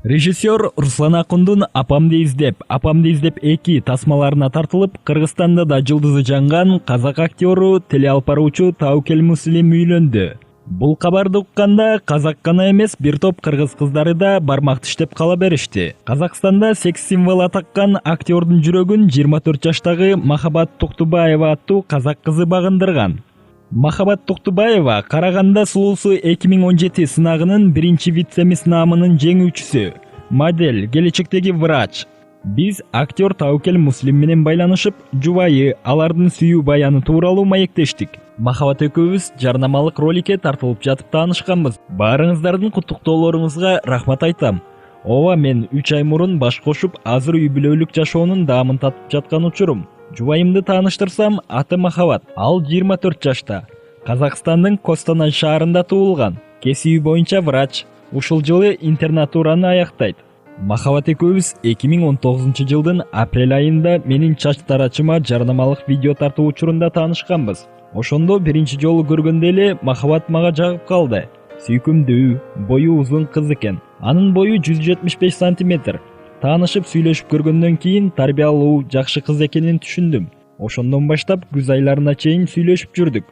Режиссер Руслан Акундун Апамды издеп 2 тасмаларына тартылып, Кыргызстанда да жылдызы жанган казак актеру, телеалпаруучу Таукел Муслим үйлөндү. Бул кабарды укканда казак гана эмес, бир топ кыргыз кыздары да бармак тиштеп кала беришти. Казакстанда секс символ атаккан актердун жүрөгүн 24 жаштагы Махабат Токтубаева аттуу казак кызы багындырган. Махабат Токтубаева Караганда сулуусу 2017 сынагынын биринчи вице-мисс наамынын жеңүүчүсү, модель, келечектеги врач. Биз актер Таукел Муслим менен байланышып, жубайы, алардын сүйүү баяны тууралуу маектештик. Махабат экөөбүз жарнамалык роликке тартылып жатып таанышканбыз. Баарыңыздардын куттуктоолоруңузга рахмат айтам. Ооба, мен 3 ай мурун баш кошуп, азыр үй бүлөлүк жашоонун даамын татып жаткан учурум. Жубайымды тааныштырсам, аты Махабат. Ал 24 жашта. Казакстандын Костанай шаарында туулган. Кесиби боюнча врач. Ушул жылы интернатураны аяктайт. Махабат экөөбүз 2019 жылдын апрель айында менин чач тарачыма жарнамалык видео тартуу учурунда таанышканбыз. Ошондо биринчи жолу көргөндө эле Махабат мага жагып калды. Сүйкүмдүү, бою узун кыз экен. Анын бою 175 сантиметр. Таанышып сүйлөшүп көргөндөн кийин тарбиялуу, жакшы кыз экенин түшүндүм. Ошондон баштап күз айларына чейин сүйлөшүп жүрдүк.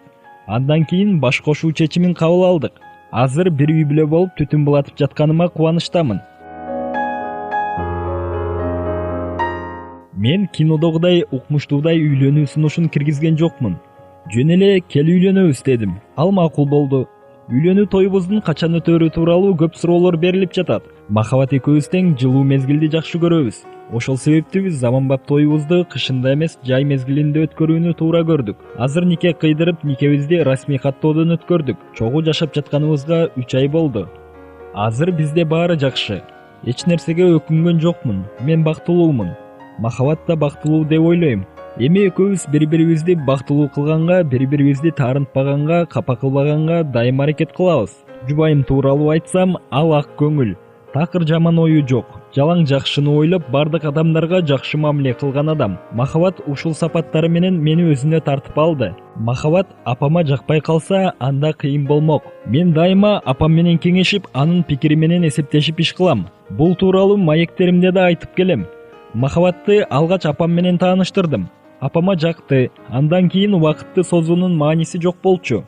Андан кийин баш кошуу чечимин кабыл алдык. Азыр бир үй бүлө болуп түтүн булатып жатканыма кубанычтамын. Мен кинодогудай укмуштуудай үйлөнүү сунушун киргизген жокмун. Жөн эле кел үйлөнөбүз дедим. Ал макул болду. Үйлөнүү тоюбуздун качан өтөрү тууралуу көп суроолор берилип жатат. Махабат экөөбүз тең жылуу мезгилди жакшы көрөбүз. Ошол себептүү биз заманбап тоюбузду кышында эмес, жай мезгилинде өткөрүүнү туура көрдүк. Азыр нике кыйдырып, никебизди расмий каттоодон өткөрдүк. Чогуу жашап жатканыбызга 3 ай болду. Азыр бизде баары жакшы. Эч нерсеге өкүнгөн жокмун. Мен бактылуумун. Махабат да бактылуу деп ойлойм. Эми экөөбүз бири-бирибизди бактылуу кылганга, бири-бирибизди таарынтпаганга, капа кылбаганга дайым аракет кылабыз. Жубайым тууралуу айтсам, ал ак көңүл. Такыр жаман ою жок. Жалаң жакшыны ойлоп, бардык адамдарга жакшы мамиле кылган адам. Махабат ушул сапаттары менен мени өзүнө тартып алды. Махабат апама жакпай калса, анда кыйын болмок. Мен дайыма апам менен кеңешип, анын пикири менен эсептешип иш кылам. Бул тууралуу маектеримде да айтып келем. Махабатты алгач апам менен тааныштырдым. Апама жакты. Андан кийин убакытты созуунун мааниси жок болчу.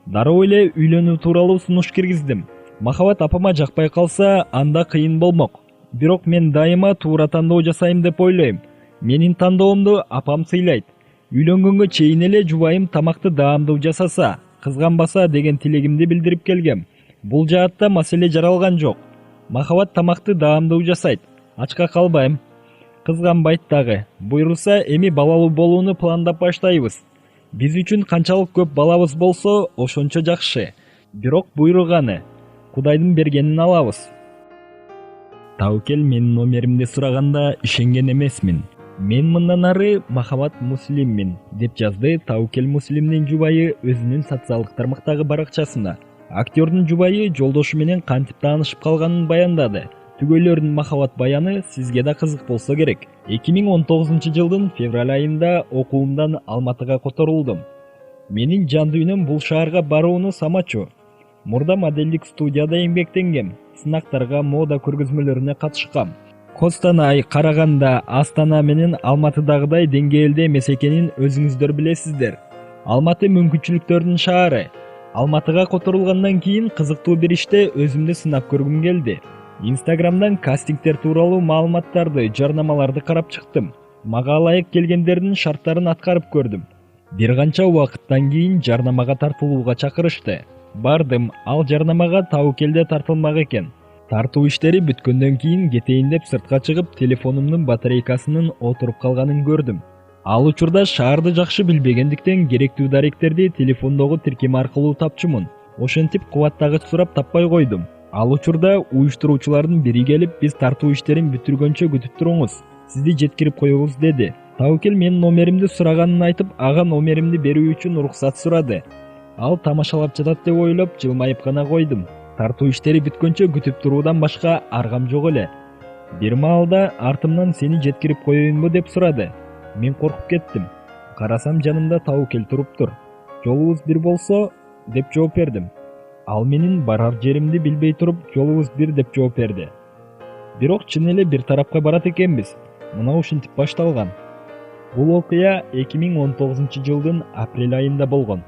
Дароо эле үйлөнүү тууралуу сунуш киргиздим. Махабат апама жакпай калса, анда кыйын болмок. Бирок мен дайыма туура тандоо жасайм деп ойлойм. Менин тандоомду апам сыйлайт. Үйлөнгөнгө чейин эле жубайым тамакты даамдуу жасаса, кызганбаса деген тилегимди билдирип келгем. Бул жаатта маселе жаралган жок. Махабат тамакты даамдуу жасайт. Ачка калбайм. Кызганбайт дагы. Буйрулса, эми балалуу болууну пландап баштайбыз. Биз үчүн канчалык көп балабыз болсо, ошончо жакшы. Бирок буйруганы, Кудайдын бергенин алабыз. Таукел менин номеримди сураганда ишенген эмесмин. Мен мындан ары Махабат Муслиммин, деп жазды Таукел Муслимдин жубайы өзүнүн социалдык тармактагы баракчасына. Актердун жубайы жолдошу менен кантип таанышып калганын баяндады. Түгөйлөрдүн Махабат баяны сизге да кызык болсо керек. 2019 жылдын февраль айында окуумдан Алматыга которулдум. Менин жан дүйнөм бул шаарга барууну самачу. Мурда моделдик студияда эмгектенгем. Сынактарга, мода көргөзмөлөрүнө катышкам. Костанай, Караганда, Астана менен Алматыдагыдай деңгээлде эмес экенин өзүңүздөр билесиздер. Алматы мүмкүнчүлүктөрдүн шаары. Алматыга которулгандан кийин кызыктуу бир иште өзүмдү сынап көргүм келди. Инстаграмдан кастингдер тууралуу маалыматтарды, жарнамаларды карап чыктым. Мага ылайык келгендердин шарттарын аткарып көрдүм. Бир канча убакыттан кийин жарнамага тартылууга чакырышты. Бардым, ал жарнамага Таукелде тартылмак экен. Тартуу иштери бүткөндөн кийин кетейин деп сыртка чыгып, телефонумдун батарейкасынын отуруп калганын көрдүм. Ал учурда шаарды жакшы билбегендиктен керектүү даректерди телефондогу тиркем аркылуу тапчумун. Ошентип кубаттагыч сурап таппай койдум. Ал учурда уюштуруучулардын бири келип, биз тартуу иштерин бүтүргөнчө күтүп туруңуз, сизди жеткирип коебуз деди. Таукел менин номеримди сураганын айтып, ага номеримди берүү үчүн уруксат сурады. Ал тамашалап жатат деп ойлоп, жылмайып гана койдум. Тартуу иштери бүткөнчө күтүп туруудан башка аргам жок эле. Бир маалда артымдан сени жеткирип коеюнбу деп сурады. Мен коркуп кеттим. Карасам жанымда Таукел туруптур. Жолубуз бир болсо, деп жооп бердим. Ал менин барар жеримди билбей туруп, жолубуз бир деп жооп берди. Бирок чын эле бир тарапка барат экенбиз. Мына ушинтип башталган. Бул окуя 2019 жылдын апрель айында болгон.